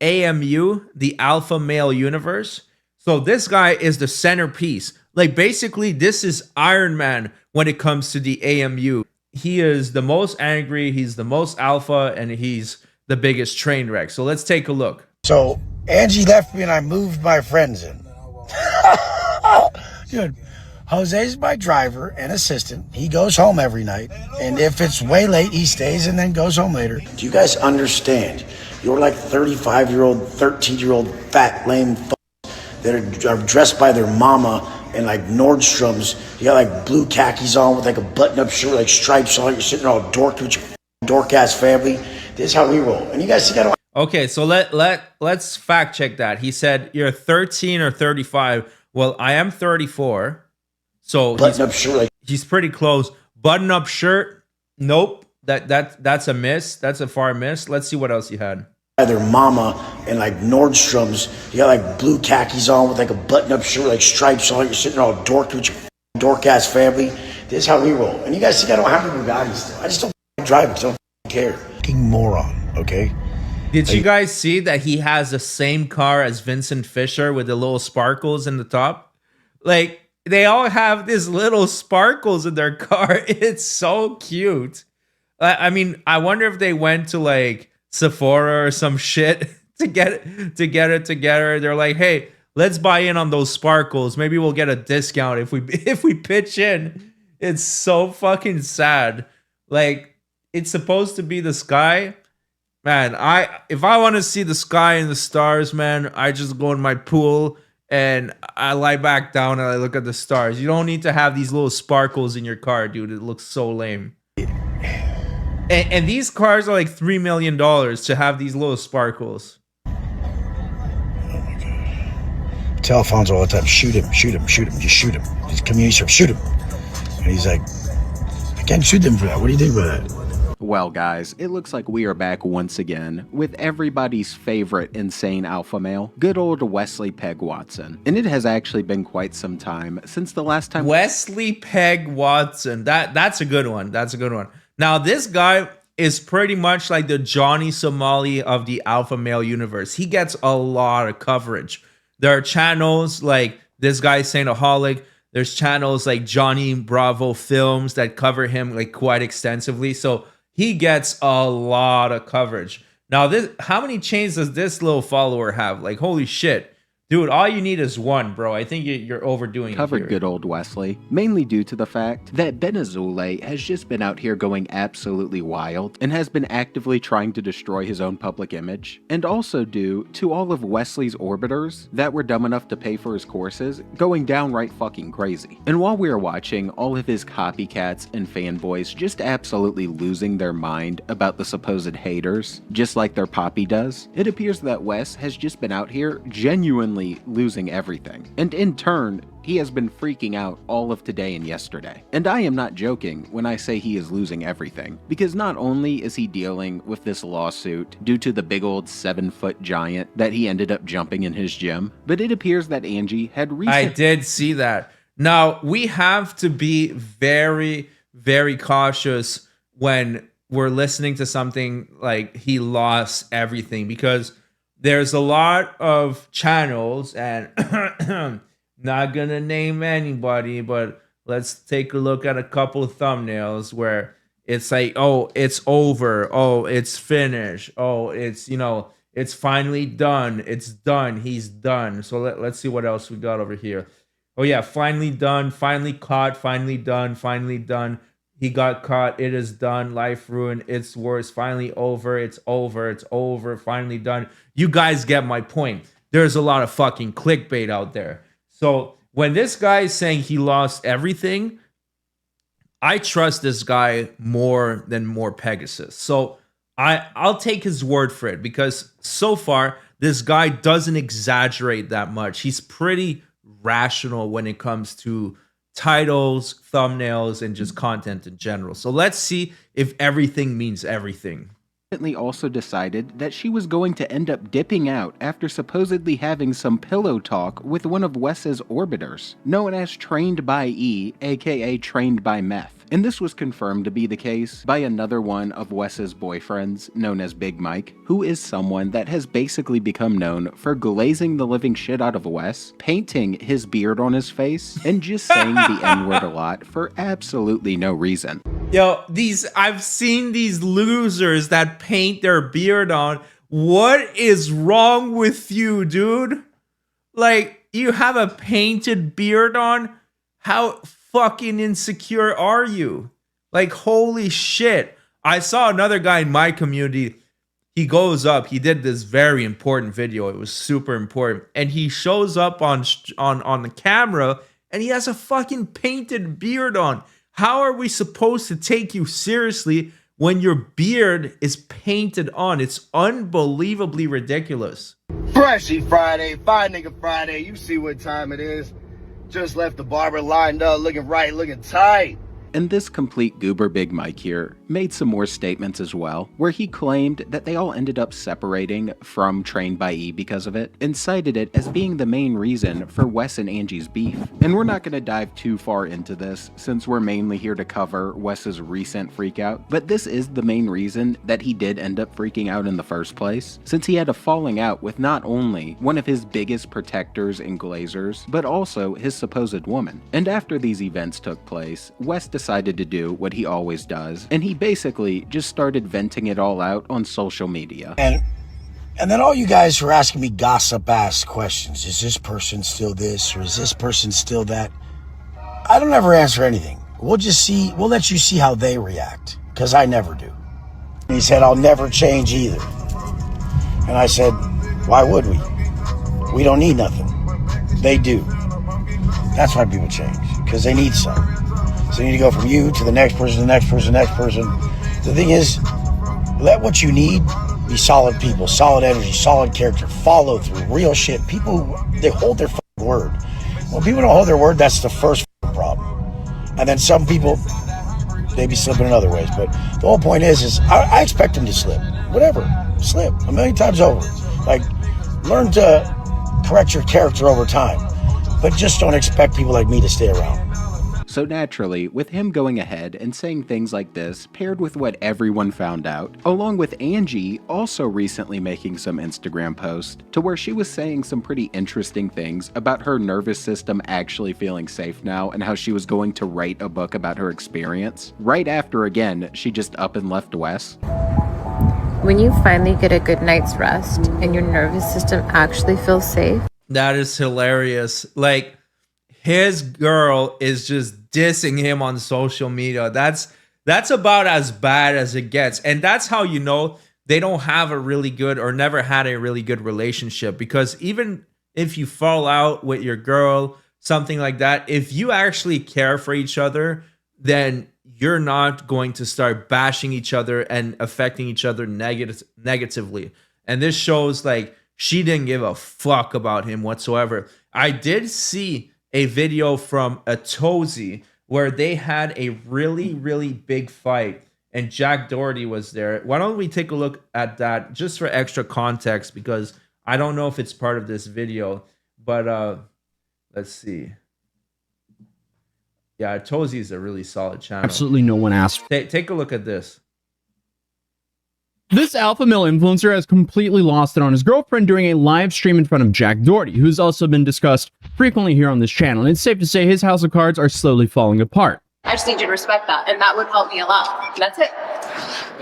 AMU, the alpha male universe. So this guy is the centerpiece. Like basically, this is Iron Man when it comes to the AMU. He is the most angry, he's the most alpha, and he's the biggest train wreck. So let's take a look. So Angie left me and I moved my friends in. Dude, Jose's my driver and assistant. He goes home every night. And if it's way late, he stays and then goes home later. Do you guys understand? You're like 35-year-old, 13-year-old fat, lame that are dressed by their mama and like Nordstrom's. You got like blue khakis on with like a button-up shirt, like stripes on it. You're sitting there all dorked with your dork-ass family. This is how we roll. And you guys think I don't... Okay, so let's fact check that. He said you're 13 or 35. Well, I am 34. So button-up shirt, like... he's pretty close. Button-up shirt? Nope. That's a miss. That's a far miss. Let's see what else you had. Their mama and like Nordstrom's. You got like blue khakis on with like a button-up shirt, like stripes on it. You're sitting there all dorked with your dork-ass family. This is how we roll. And you guys think I don't have a Bugatti still. I just don't drive because I don't care. Fucking moron, okay? Did you guys see that he has the same car as Vincent Fisher with the little sparkles in the top? Like, they all have these little sparkles in their car. It's so cute. I mean, I wonder if they went to like Sephora or some shit to get it together. They're like, hey, let's buy in on those sparkles. Maybe we'll get a discount if we pitch in. It's so fucking sad. Like, it's supposed to be the sky. Man, if I want to see the sky and the stars, man, I just go in my pool and I lie back down and I look at the stars. You don't need to have these little sparkles in your car, dude. It looks so lame. And these cars are like $3 million to have these little sparkles. Oh my God. Telephones all the time. Shoot him. Just shoot him. He's community service. Shoot him. And he's like, I can't shoot them for that. What do you think about that? Well guys, it looks like we are back once again with everybody's favorite insane alpha male, good old Wesley Peg Watson. And it has actually been quite some time since the last time— Wesley Peg Watson. That's a good one. That's a good one. Now this guy is pretty much like the Johnny Somali of the alpha male universe. He gets a lot of coverage. There are channels like this guy Saintaholic. There's channels like Johnny Bravo Films that cover him like quite extensively. So he gets a lot of coverage. Now, how many chains does this little follower have? Like, holy shit. Dude, all you need is one, bro. I think you're overdoing it covered here. Good old Wesley, mainly due to the fact that Benazule has just been out here going absolutely wild and has been actively trying to destroy his own public image, and also due to all of Wesley's orbiters that were dumb enough to pay for his courses going downright fucking crazy. And while we are watching all of his copycats and fanboys just absolutely losing their mind about the supposed haters, just like their poppy does, it appears that Wes has just been out here genuinely losing everything. And in turn, he has been freaking out all of today and yesterday. And I am not joking when I say he is losing everything, because not only is he dealing with this lawsuit due to the big old 7-foot giant that he ended up jumping in his gym, but it appears that Angie had recently— I did see that. Now, we have to be very, very cautious when we're listening to something like he lost everything, because there's a lot of channels, and not gonna name anybody, but let's take a look at a couple of thumbnails where it's like, oh, it's over, oh, it's finished, oh, it's, it's finally done, it's done, he's done. So let's see what else we got over here. Oh yeah, finally done, finally caught, finally done, finally done. He got caught, it is done, life ruined, it's worse, finally over, it's over, finally done. You guys get my point. There's a lot of fucking clickbait out there. So when this guy is saying he lost everything, I trust this guy more than more Pegasus. So I'll take his word for it, because so far, this guy doesn't exaggerate that much. He's pretty rational when it comes to titles, thumbnails, and just content in general. So let's see if everything means everything. Also decided that she was going to end up dipping out after supposedly having some pillow talk with one of Wes's orbiters, known as Trained by E, aka Trained by Meth. And this was confirmed to be the case by another one of Wes's boyfriends, known as Big Mike, who is someone that has basically become known for glazing the living shit out of Wes, painting his beard on his face, and just saying the N-word a lot for absolutely no reason. Yo, I've seen these losers that paint their beard on. What is wrong with you, dude? Like, you have a painted beard on? How fucking insecure are you? Like, holy shit. I saw another guy in my community. He goes up. He did this very important video. It was super important. And he shows up on the camera, and he has a fucking painted beard on. How are we supposed to take you seriously when your beard is painted on? It's unbelievably ridiculous. Freshy Friday, Fine Nigga Friday. You see what time it is. Just left the barber lined up, looking right, looking tight. And this complete goober Big Mike here made some more statements as well, where he claimed that they all ended up separating from Trained by E because of it, and cited it as being the main reason for Wes and Angie's beef. And we're not going to dive too far into this, since we're mainly here to cover Wes's recent freakout, but this is the main reason that he did end up freaking out in the first place, since he had a falling out with not only one of his biggest protectors and glazers, but also his supposed woman. And after these events took place, Wes decided to do what he always does, and he basically just started venting it all out on social media. And then all you guys who are asking me gossip-ass questions, is this person still this, or is this person still that? I don't ever answer anything. We'll let you see how they react, because I never do. And he said, I'll never change either. And I said, why would we? We don't need nothing. They do. That's why people change, because they need something. So you need to go from you to the next person, the next person, the next person. The thing is, let what you need be solid people, solid energy, solid character, follow through, real shit. People, they hold their word. When people don't hold their word, that's the first problem. And then some people, they be slipping in other ways. But the whole point is I expect them to slip. Whatever, slip a million times over. Like, learn to correct your character over time. But just don't expect people like me to stay around. So naturally, with him going ahead and saying things like this, paired with what everyone found out, along with Angie also recently making some Instagram posts to where she was saying some pretty interesting things about her nervous system actually feeling safe now and how she was going to write a book about her experience, right after again, she just up and left Wes. When you finally get a good night's rest and your nervous system actually feels safe. That is hilarious. Like, his girl is just dissing him on social media. That's about as bad as it gets. And that's how you know they don't have a really good or never had a really good relationship. Because even if you fall out with your girl, something like that, if you actually care for each other, then you're not going to start bashing each other and affecting each other negatively. And this shows like she didn't give a fuck about him whatsoever. I did see a video from a Tozy where they had a really, really big fight and Jack Doherty was there. Why don't we take a look at that just for extra context, because I don't know if it's part of this video, but let's see. Yeah, Tozy is a really solid channel. Absolutely no one asked. Take a look at this. This alpha male influencer has completely lost it on his girlfriend during a live stream in front of Jack Doherty, who's also been discussed frequently here on this channel. And it's safe to say his house of cards are slowly falling apart. I just need you to respect that, and that would help me a lot. That's it.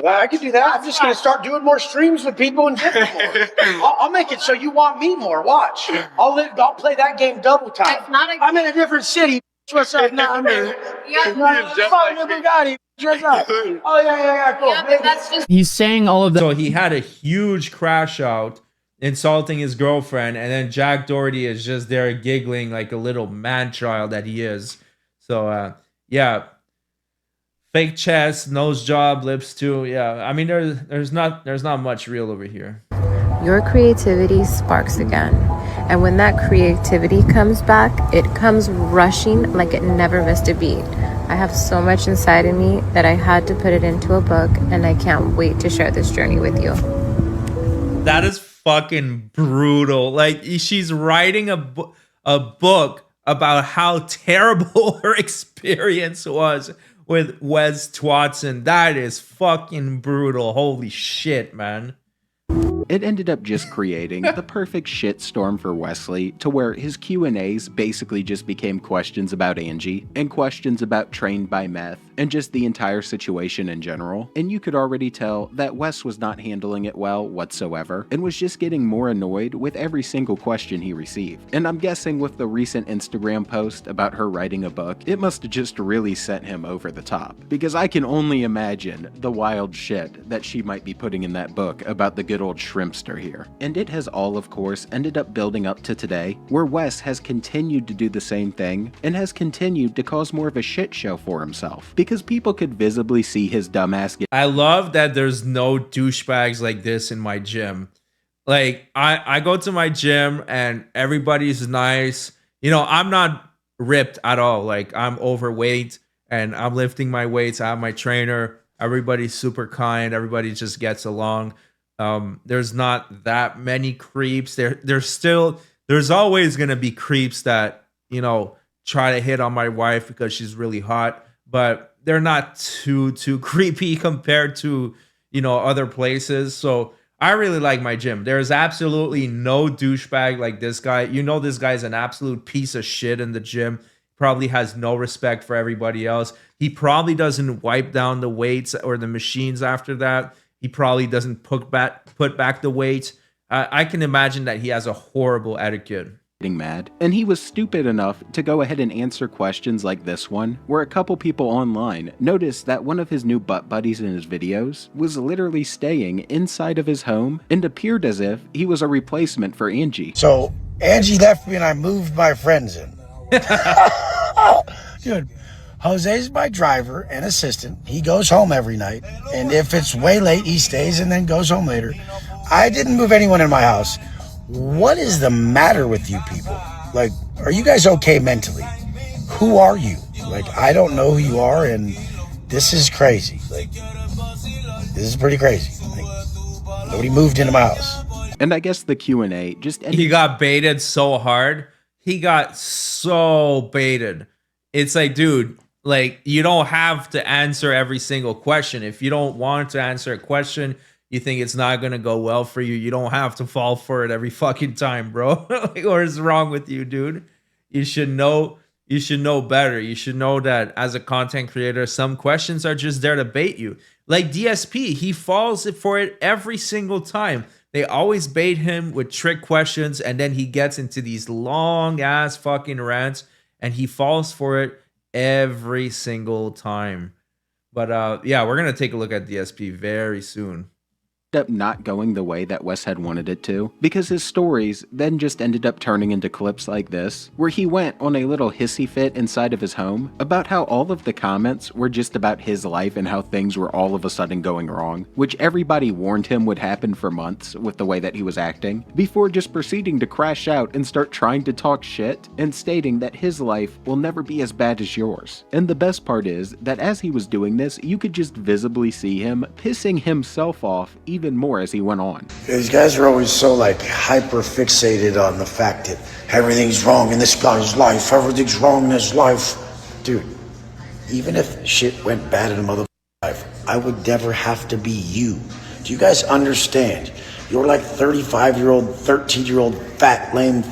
Well, I can do that. I'm just going to start doing more streams with people and I'll make it so you want me more. Watch. I'll play that game double time. It's not a I'm in a different city. What's up now? I'm in. Fucking a Bugatti. Dress up. Oh, yeah, cool. Yeah, but that's just... He's saying all of that. So he had a huge crash out, insulting his girlfriend, and then Jack Doherty is just there giggling like a little man-child that he is. So, yeah. Fake chest, nose job, lips too. Yeah, I mean, there's not much real over here. Your creativity sparks again. And when that creativity comes back, it comes rushing like it never missed a beat. I have so much inside of me that I had to put it into a book, and I can't wait to share this journey with you. That is fucking brutal. Like, she's writing a book about how terrible her experience was with Wes Watson. That is fucking brutal. Holy shit, man. It ended up just creating the perfect shitstorm for Wesley, to where his Q&As basically just became questions about Angie, and questions about Trained by Meth, and just the entire situation in general. And you could already tell that Wes was not handling it well whatsoever, and was just getting more annoyed with every single question he received. And I'm guessing with the recent Instagram post about her writing a book, it must have just really sent him over the top. Because I can only imagine the wild shit that she might be putting in that book about the good old shrimpster here. And it has all, of course, ended up building up to today, where Wes has continued to do the same thing, and has continued to cause more of a shit show for himself, because people could visibly see his dumbass get— I love that there's no douchebags like this in my gym. Like, I go to my gym and everybody's nice. You know, I'm not ripped at all. Like, I'm overweight and I'm lifting my weights. I have my trainer. Everybody's super kind. Everybody just gets along. There's not that many creeps. There's always gonna be creeps that, you know, try to hit on my wife because she's really hot, but they're not too creepy compared to, you know, other places. So I really like my gym. There's absolutely no douchebag like this guy. You know, this guy's an absolute piece of shit in the gym. Probably has no respect for everybody else. He probably doesn't wipe down the weights or the machines after that. He probably doesn't put back the weights. I can imagine that he has a horrible etiquette. Mad. And he was stupid enough to go ahead and answer questions like this one, where a couple people online noticed that one of his new butt buddies in his videos was literally staying inside of his home and appeared as if he was a replacement for Angie. So Angie left me and I moved my friends in. Dude, Jose's my driver and assistant. He goes home every night. And if it's way late, he stays and then goes home later. I didn't move anyone in my house. What is the matter with you people? Like, are you guys okay mentally? Who are you? Like, I don't know who you are, and this is crazy. Like, this is pretty crazy. Like, nobody moved into my house. And I guess the Q&A just ended— He got baited so hard. He got so baited. It's like, dude, like, you don't have to answer every single question. If you don't want to answer a question, you think it's not going to go well for you, you don't have to fall for it every fucking time, bro. Like, what is wrong with you, dude? You should know better. You should know that as a content creator, some questions are just there to bait you. Like DSP, he falls for it every single time. They always bait him with trick questions, and then he gets into these long ass fucking rants, and he falls for it every single time. But yeah, we're going to take a look at DSP very soon. Up not going the way that Wes had wanted it to, because his stories then just ended up turning into clips like this, where he went on a little hissy fit inside of his home about how all of the comments were just about his life and how things were all of a sudden going wrong, which everybody warned him would happen for months with the way that he was acting, before just proceeding to crash out and start trying to talk shit and stating that his life will never be as bad as yours. And the best part is that as he was doing this, you could just visibly see him pissing himself off even more as he went on. These guys are always so like hyper fixated on the fact that everything's wrong in this guy's life, everything's wrong in his life. Dude, even if shit went bad in a motherfucker's life, I would never have to be you. Do you guys understand? You're like 35-year-old, 13-year-old fat lame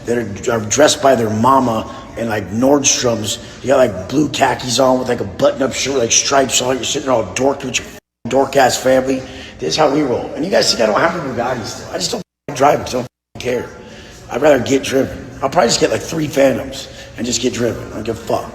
that are dressed by their mama in like Nordstrom's. You got like blue khakis on with like a button-up shirt with like stripes on. You're sitting there all dorky with your dork-ass family. This is how we roll. And you guys think I don't have a Bugatti still. I just don't drive because I don't care. I'd rather get driven. I'll probably just get like 3 Phantoms and just get driven. I don't give a fuck.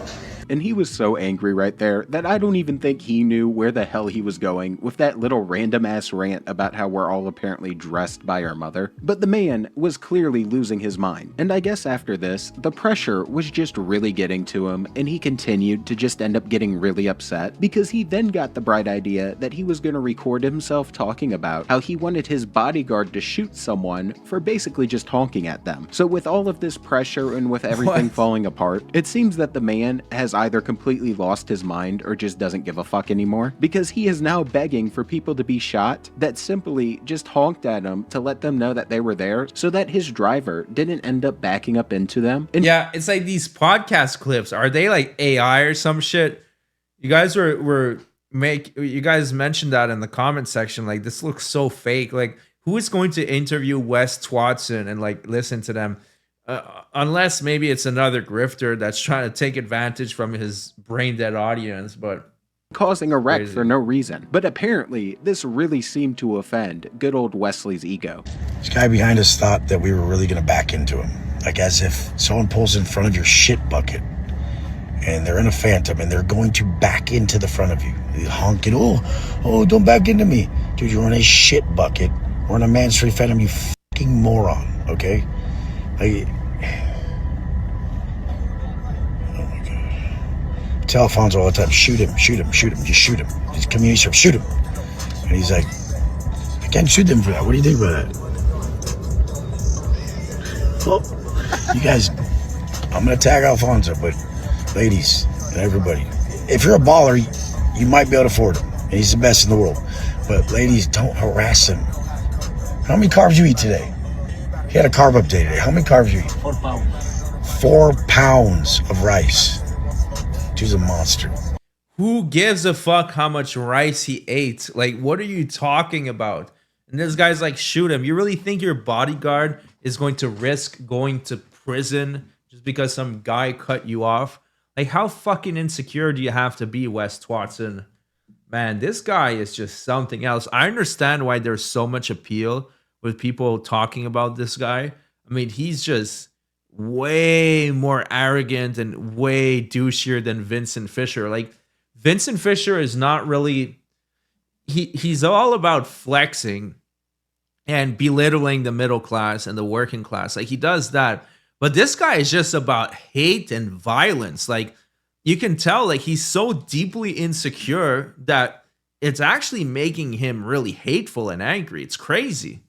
And he was so angry right there that I don't even think he knew where the hell he was going with that little random ass rant about how we're all apparently dressed by our mother. But the man was clearly losing his mind. And I guess after this, the pressure was just really getting to him, and he continued to just end up getting really upset, because he then got the bright idea that he was going to record himself talking about how he wanted his bodyguard to shoot someone for basically just honking at them. So with all of this pressure and with everything falling apart, it seems that the man has either completely lost his mind or just doesn't give a fuck anymore, because he is now begging for people to be shot that simply just honked at him to let them know that they were there, so that his driver didn't end up backing up into them. And yeah, it's like these podcast clips. Are they like AI or some shit? You guys you guys mentioned that in the comment section. Like, this looks so fake. Like, who is going to interview Wes Watson and like listen to them? Unless maybe it's another grifter that's trying to take advantage from his brain dead audience, but causing a wreck crazy. for no reason. But apparently, this really seemed to offend good old Wesley's ego. This guy behind us thought that we were really going to back into him. Like as if someone pulls in front of your shit bucket and they're in a Phantom and they're going to back into the front of you. You're honking, oh, don't back into me. Dude, you're in a shit bucket. We're in a man-straight Phantom, you fucking moron, okay? Like, oh my God. I tell Alfonso all the time, shoot him, just shoot him. Just community service, shoot him. And he's like, I can't shoot them for that. What do you think about that? Well, you guys, I'm gonna tag Alfonso, but ladies and everybody, if you're a baller, you might be able to afford him, and he's the best in the world. But ladies, don't harass him. How many carbs you eat today? He had a carb update today. How many carbs you eat? 4 pounds. 4 pounds of rice. Dude's a monster. Who gives a fuck how much rice he ate? Like, what are you talking about? And this guy's like, shoot him. You really think your bodyguard is going to risk going to prison just because some guy cut you off? Like, how fucking insecure do you have to be, Wes Watson? Man, this guy is just something else. I understand why there's so much appeal with people talking about this guy. I mean, he's just way more arrogant and way douchier than Vincent Fisher. Like, Vincent Fisher is not really... He's all about flexing and belittling the middle class and the working class. Like, he does that. But this guy is just about hate and violence. Like, you can tell, like, he's so deeply insecure that it's actually making him really hateful and angry. It's crazy.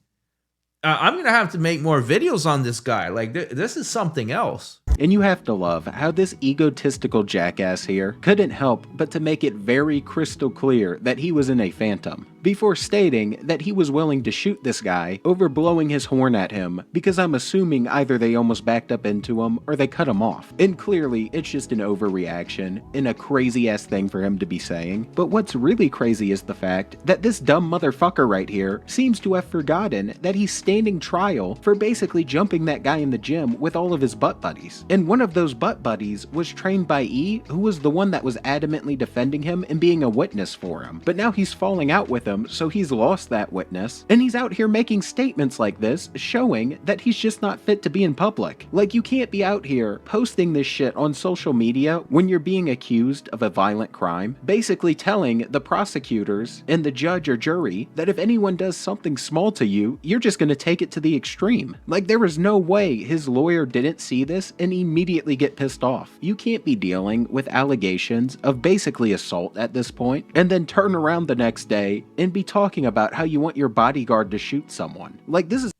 I'm going to have to make more videos on this guy. Like, this is something else. And you have to love how this egotistical jackass here couldn't help but to make it very crystal clear that he was in a Phantom, before stating that he was willing to shoot this guy over blowing his horn at him because I'm assuming either they almost backed up into him or they cut him off. And clearly it's just an overreaction and a crazy ass thing for him to be saying. But what's really crazy is the fact that this dumb motherfucker right here seems to have forgotten that he's standing trial for basically jumping that guy in the gym with all of his butt buddies. And one of those butt buddies was trained by E, who was the one that was adamantly defending him and being a witness for him. But now he's falling out with him, so he's lost that witness, and he's out here making statements like this, showing that he's just not fit to be in public. Like, you can't be out here posting this shit on social media when you're being accused of a violent crime, basically telling the prosecutors and the judge or jury that if anyone does something small to you, you're just gonna take it to the extreme. Like, there was no way his lawyer didn't see this and immediately get pissed off. You can't be dealing with allegations of basically assault at this point, and then turn around the next day and be talking about how you want your bodyguard to shoot someone. Like, this is...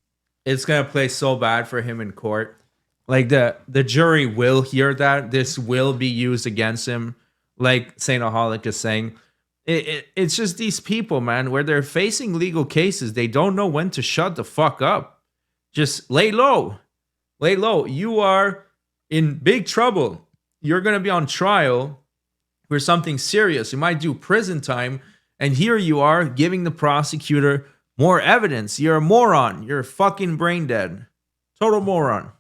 It's going to play so bad for him in court. Like, the jury will hear that. This will be used against him. Like Saintaholic is saying. It's just these people, man, where they're facing legal cases. They don't know when to shut the fuck up. Just lay low. Lay low. You are in big trouble. You're going to be on trial for something serious. You might do prison time. And here you are giving the prosecutor more evidence. You're a moron. You're fucking brain dead. Total moron.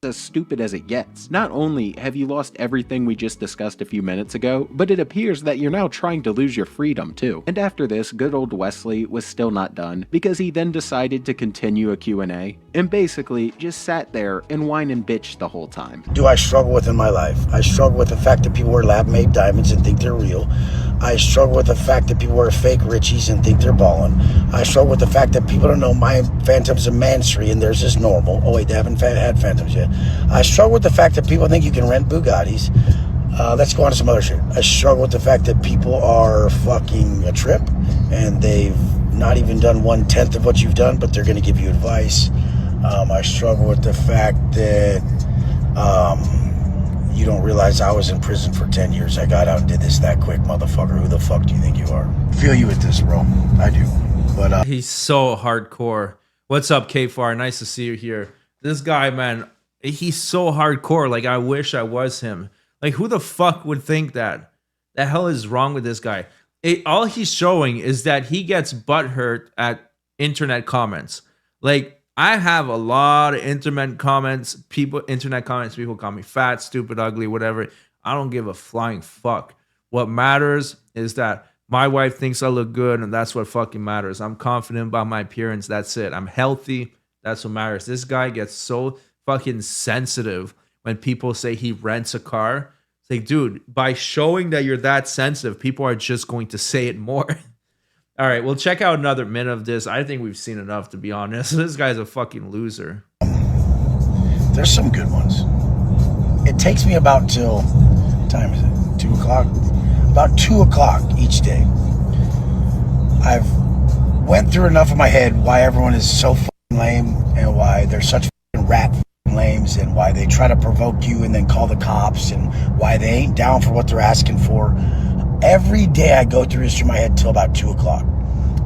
As stupid as it gets. Not only have you lost everything we just discussed a few minutes ago, but it appears that you're now trying to lose your freedom too. And after this, good old Wesley was still not done, because he then decided to continue a Q&A, and basically just sat there and whine and bitch the whole time. Do I struggle with in my life? I struggle with the fact that people wear lab-made diamonds and think they're real. I struggle with the fact that people wear fake Richies and think they're ballin'. I struggle with the fact that people don't know my Phantom's a Mansory and theirs is normal. Oh wait, they haven't had Phantoms yet. I struggle with the fact that people think you can rent Bugattis. Let's go on to some other shit. I struggle with the fact that people are fucking a trip and they've not even done 1/10 of what you've done, but they're going to give you advice. I struggle with the fact that you don't realize I was in prison for 10 years. I got out and did this that quick, motherfucker. Who the fuck do you think you are? Feel you with this, bro. I do. But he's so hardcore. What's up, K4? Nice to see you here. This guy, man, he's so hardcore. Like, I wish I was him. Like, who the fuck would think that? The hell is wrong with this guy? All he's showing is that he gets butthurt at internet comments. Like, I have a lot of internet comments. People call me fat, stupid, ugly, whatever. I don't give a flying fuck. What matters is that my wife thinks I look good, and that's what fucking matters. I'm confident about my appearance. That's it. I'm healthy. That's what matters. This guy gets so fucking sensitive when people say he rents a car. It's like, dude, by showing that you're that sensitive, people are just going to say it more. All right, we'll check out another minute of this. I think we've seen enough, to be honest. This guy's a fucking loser. There's some good ones. It takes me about till, what time is it? 2 o'clock? About 2 o'clock each day. I've went through enough in my head why everyone is so fucking lame and why they're such fucking rat lames and why they try to provoke you and then call the cops and why they ain't down for what they're asking for. Every day I go through this through my head till about 2 o'clock.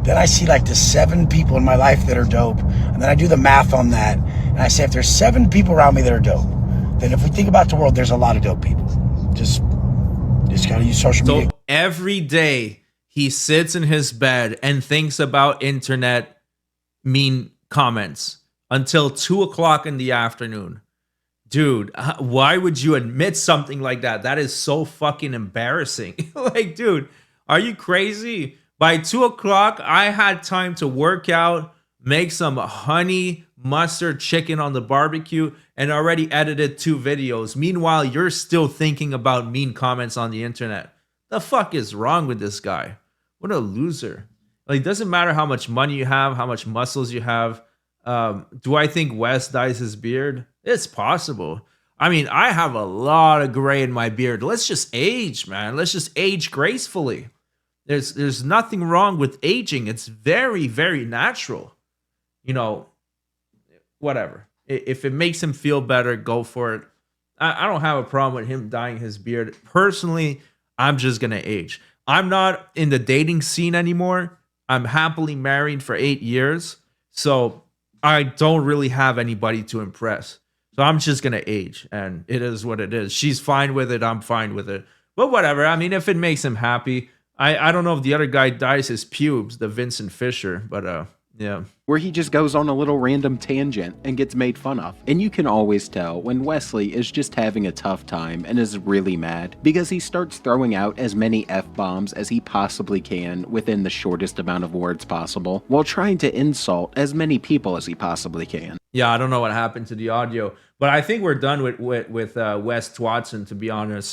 Then I see like the 7 people in my life that are dope. And then I do the math on that. And I say, if there's 7 people around me that are dope, then if we think about the world, there's a lot of dope people. Just gotta use social media. So every day he sits in his bed and thinks about internet mean comments until 2 o'clock in the afternoon. Dude, why would you admit something like that? That is so fucking embarrassing. Like, dude, are you crazy? By 2 o'clock, I had time to work out, make some honey mustard chicken on the barbecue, and already edited 2 videos. Meanwhile, you're still thinking about mean comments on the internet. The fuck is wrong with this guy? What a loser. Like, it doesn't matter how much money you have, how much muscles you have. Do I think Wes dyes his beard? It's possible. I mean, I have a lot of gray in my beard. Let's just age, man. Let's just age gracefully. There's nothing wrong with aging. It's very, very natural. You know, whatever. If it makes him feel better, go for it. I don't have a problem with him dyeing his beard. Personally, I'm just going to age. I'm not in the dating scene anymore. I'm happily married for 8 years. So I don't really have anybody to impress. So I'm just going to age. And it is what it is. She's fine with it. I'm fine with it. But whatever. I mean, if it makes him happy. I don't know if the other guy dyes his pubes, the Vincent Fisher. But yeah. Where he just goes on a little random tangent and gets made fun of. And you can always tell when Wesley is just having a tough time and is really mad because he starts throwing out as many F-bombs as he possibly can within the shortest amount of words possible while trying to insult as many people as he possibly can. Yeah, I don't know what happened to the audio, but I think we're done with Wes Watson, to be honest.